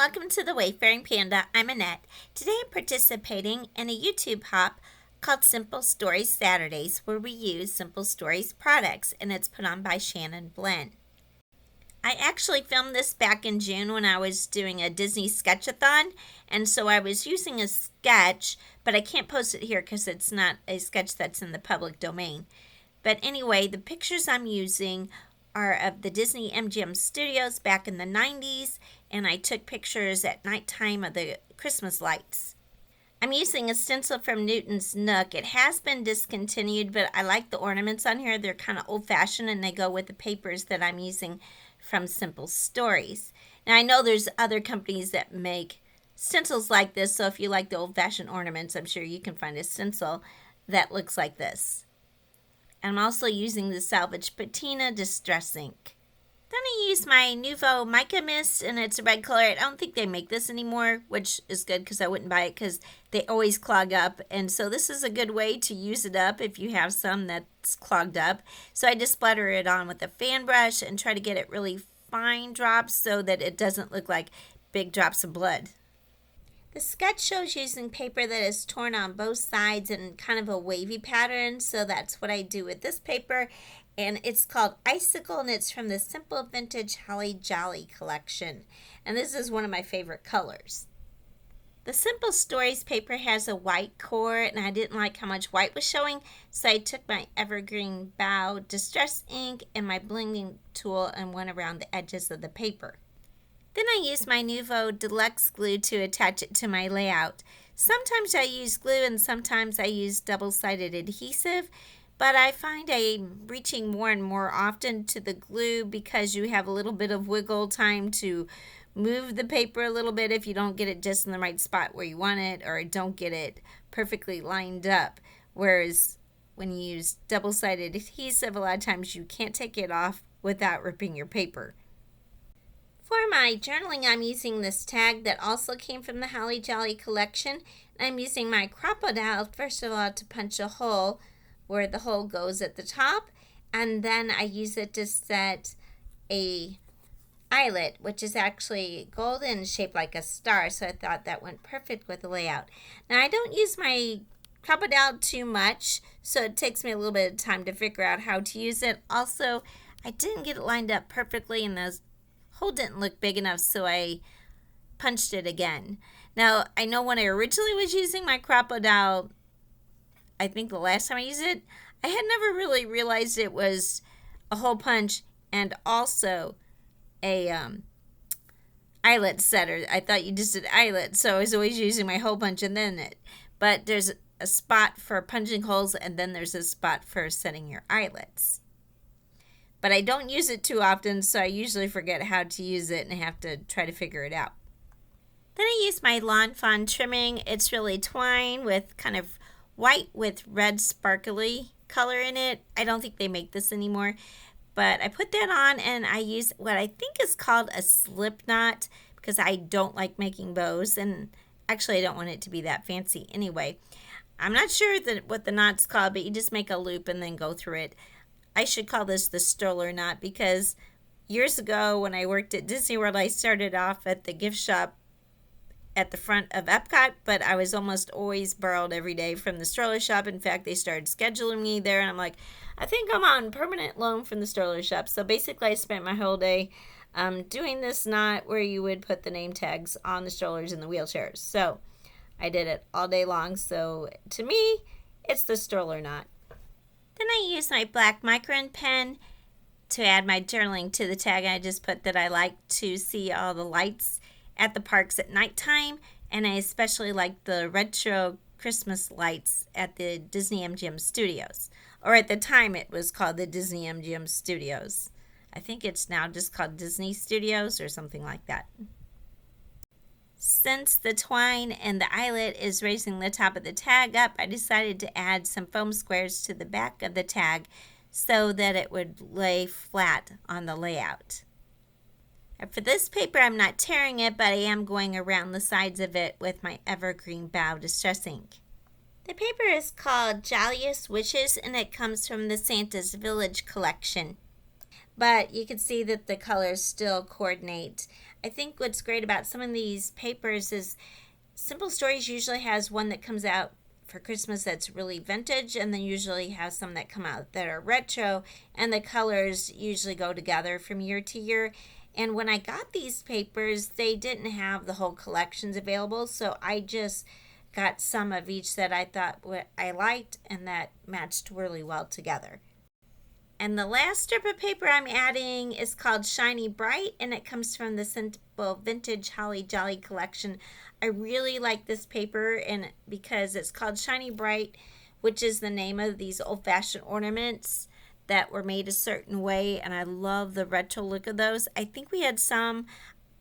welcome to the Wayfaring Panda. I'm Annette. Today I'm participating in a YouTube hop called Simple Stories Saturdays, where we use Simple Stories products, and it's put on by Shannon Blinn. I actually filmed this back in June when I was doing a Disney sketchathon, and so I was using a sketch, but I can't post it here because it's not a sketch that's in the public domain. But anyway, the pictures I'm using are of the Disney MGM studios back in the 90s, and I took pictures at nighttime of the Christmas lights. I'm using a stencil from Newton's Nook. It has been discontinued, but I like the ornaments on here. They're kind of old-fashioned, and they go with the papers that I'm using from Simple Stories. Now, I know there's other companies that make stencils like this, so if you like the old-fashioned ornaments, I'm sure you can find a stencil that looks like this. I'm also using the Salvaged Patina Distress Ink. Then I use my Nuvo Mica Mist, and it's a red color. I don't think they make this anymore, which is good because I wouldn't buy it because they always clog up. And so this is a good way to use it up if you have some that's clogged up. So I just splatter it on with a fan brush and try to get it really fine drops so that it doesn't look like big drops of blood. The sketch shows using paper that is torn on both sides in kind of a wavy pattern, so that's what I do with this paper, and it's called Icicle, and it's from the Simple Vintage Holly Jolly collection, and this is one of my favorite colors. The Simple Stories paper has a white core, and I didn't like how much white was showing, so I took my Evergreen Bough Distress Ink and my blending tool and went around the edges of the paper. Then I use my Nuvo Deluxe glue to attach it to my layout. Sometimes I use glue and sometimes I use double-sided adhesive, but I find I'm reaching more and more often to the glue because you have a little bit of wiggle time to move the paper a little bit if you don't get it just in the right spot where you want it or don't get it perfectly lined up. Whereas when you use double-sided adhesive, a lot of times you can't take it off without ripping your paper. For my journaling, I'm using this tag that also came from the Holly Jolly collection. I'm using my Crocodile, first of all, to punch a hole where the hole goes at the top. And then I use it to set a eyelet, which is actually golden, shaped like a star. So I thought that went perfect with the layout. Now, I don't use my Crocodile too much, so it takes me a little bit of time to figure out how to use it. Also, I didn't get it lined up perfectly, and those hole didn't look big enough, so I punched it again. Now, I know when I originally was using my Crocodile, I think the last time I used it, I had never really realized it was a hole punch and also a eyelet setter. I thought you just did eyelet, so I was always using my hole punch and then it. But there's a spot for punching holes, and then there's a spot for setting your eyelets. But I don't use it too often, so I usually forget how to use it and have to try to figure it out. Then I use my Lawn Fawn trimming. It's really twine with kind of white with red sparkly color in it. I don't think they make this anymore. But I put that on, and I use what I think is called a slip knot because I don't like making bows. And actually, I don't want it to be that fancy anyway. I'm not sure what the knot's called, but you just make a loop and then go through it. I should call this the stroller knot because years ago when I worked at Disney World, I started off at the gift shop at the front of Epcot, but I was almost always borrowed every day from the stroller shop. In fact, they started scheduling me there, and I'm like, I think I'm on permanent loan from the stroller shop. So basically, I spent my whole day doing this knot where you would put the name tags on the strollers and the wheelchairs. So I did it all day long. So to me, it's the stroller knot. Then I use my black micron pen to add my journaling to the tag. I just put that I like to see all the lights at the parks at nighttime, and I especially like the retro Christmas lights at the Disney MGM studios. Or at the time it was called the Disney MGM studios. I think it's now just called Disney Studios or something like that. Since the twine and the eyelet is raising the top of the tag up, I decided to add some foam squares to the back of the tag so that it would lay flat on the layout. And for this paper, I'm not tearing it, but I am going around the sides of it with my Evergreen Bough Distress Ink. The paper is called Jolliest Wishes, and it comes from the Santa's Village collection. But you can see that the colors still coordinate. I think what's great about some of these papers is Simple Stories usually has one that comes out for Christmas that's really vintage, and then usually has some that come out that are retro, and the colors usually go together from year to year. And when I got these papers, they didn't have the whole collections available, so I just got some of each that I thought I liked and that matched really well together. And the last strip of paper I'm adding is called Shiny Bright, and it comes from the Simple Vintage Holly Jolly collection. I really like this paper and because it's called Shiny Bright, which is the name of these old-fashioned ornaments that were made a certain way, and I love the retro look of those. I think we had some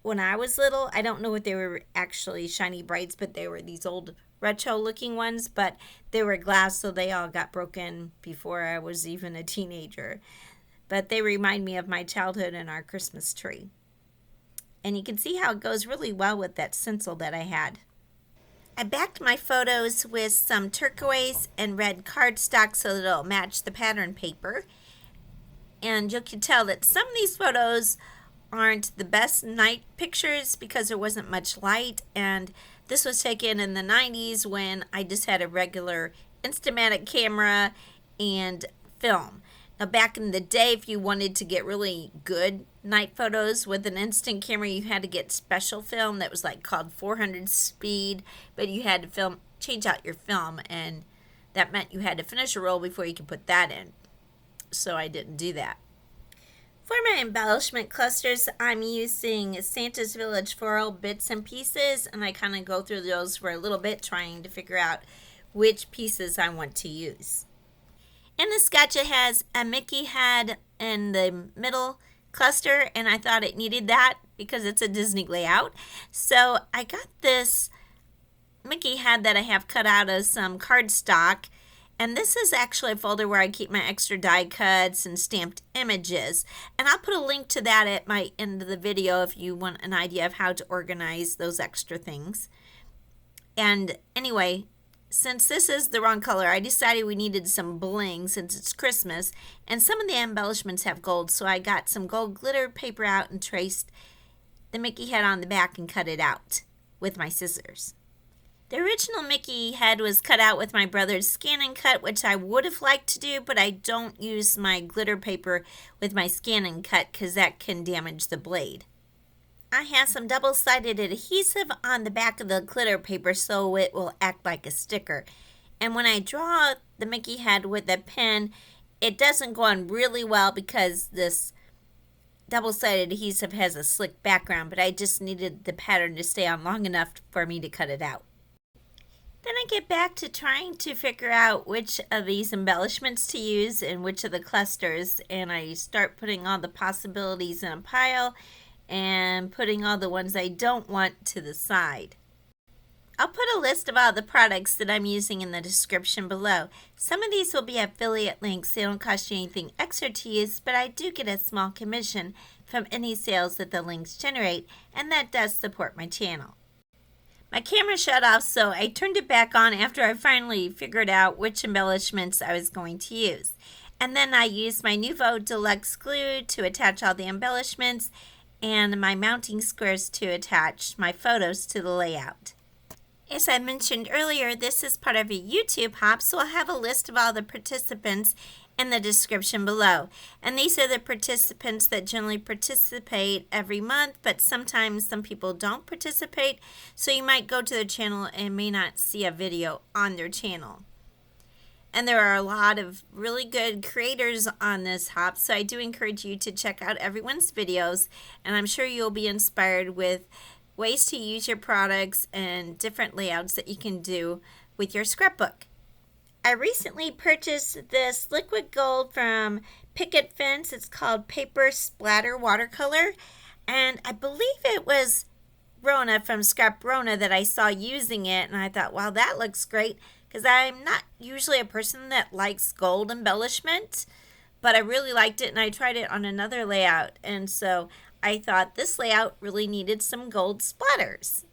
when I was little. I don't know if they were actually Shiny Brights, but they were these old retro looking ones, but they were glass, so they all got broken before I was even a teenager. But they remind me of my childhood and our Christmas tree. And you can see how it goes really well with that stencil that I had. I backed my photos with some turquoise and red cardstock so that it'll match the pattern paper. And you can tell that some of these photos aren't the best night pictures because there wasn't much light, and this was taken in the 90s when I just had a regular Instamatic camera and film. Now back in the day, if you wanted to get really good night photos with an instant camera, you had to get special film that was like called 400 speed, but you had to change out your film, and that meant you had to finish a roll before you could put that in. So I didn't do that. For my embellishment clusters, I'm using Santa's Village Floral bits and pieces, and I kind of go through those for a little bit trying to figure out which pieces I want to use. And the sketch, it has a Mickey head in the middle cluster, and I thought it needed that because it's a Disney layout. So I got this Mickey head that I have cut out of some cardstock. And this is actually a folder where I keep my extra die cuts and stamped images. And I'll put a link to that at my end of the video if you want an idea of how to organize those extra things. And anyway, since this is the wrong color, I decided we needed some bling since it's Christmas. And some of the embellishments have gold, so I got some gold glitter paper out and traced the Mickey head on the back and cut it out with my scissors. The original Mickey head was cut out with my brother's Scan and Cut, which I would have liked to do, but I don't use my glitter paper with my Scan and Cut because that can damage the blade. I have some double-sided adhesive on the back of the glitter paper so it will act like a sticker. And when I draw the Mickey head with a pen, it doesn't go on really well because this double-sided adhesive has a slick background, but I just needed the pattern to stay on long enough for me to cut it out. Then I get back to trying to figure out which of these embellishments to use and which of the clusters, and I start putting all the possibilities in a pile and putting all the ones I don't want to the side. I'll put a list of all the products that I'm using in the description below. Some of these will be affiliate links. They don't cost you anything extra to use, but I do get a small commission from any sales that the links generate, and that does support my channel. My camera shut off, so I turned it back on after I finally figured out which embellishments I was going to use. And then I used my Nuvo Deluxe Glue to attach all the embellishments and my mounting squares to attach my photos to the layout. As I mentioned earlier, this is part of a YouTube hop, so I'll have a list of all the participants in the description below. And these are the participants that generally participate every month, but sometimes some people don't participate, so you might go to their channel and may not see a video on their channel. And there are a lot of really good creators on this hop, so I do encourage you to check out everyone's videos, and I'm sure you'll be inspired with ways to use your products and different layouts that you can do with your scrapbook. I recently purchased this liquid gold from Picket Fence. It's called Paper Splatter Watercolor, and I believe it was Rona from Scrap Rona that I saw using it, and I thought, wow, that looks great, because I'm not usually a person that likes gold embellishment, but I really liked it, and I tried it on another layout, and so I thought this layout really needed some gold splatters.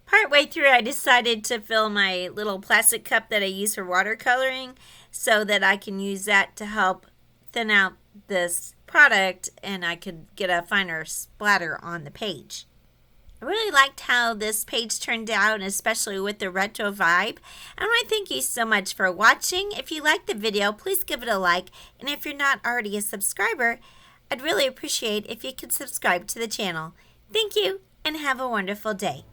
Partway through, I decided to fill my little plastic cup that I use for watercoloring so that I can use that to help thin out this product and I could get a finer splatter on the page. I really liked how this page turned out, especially with the retro vibe. I want to thank you so much for watching. If you liked the video, please give it a like. And if you're not already a subscriber, I'd really appreciate if you could subscribe to the channel. Thank you and have a wonderful day.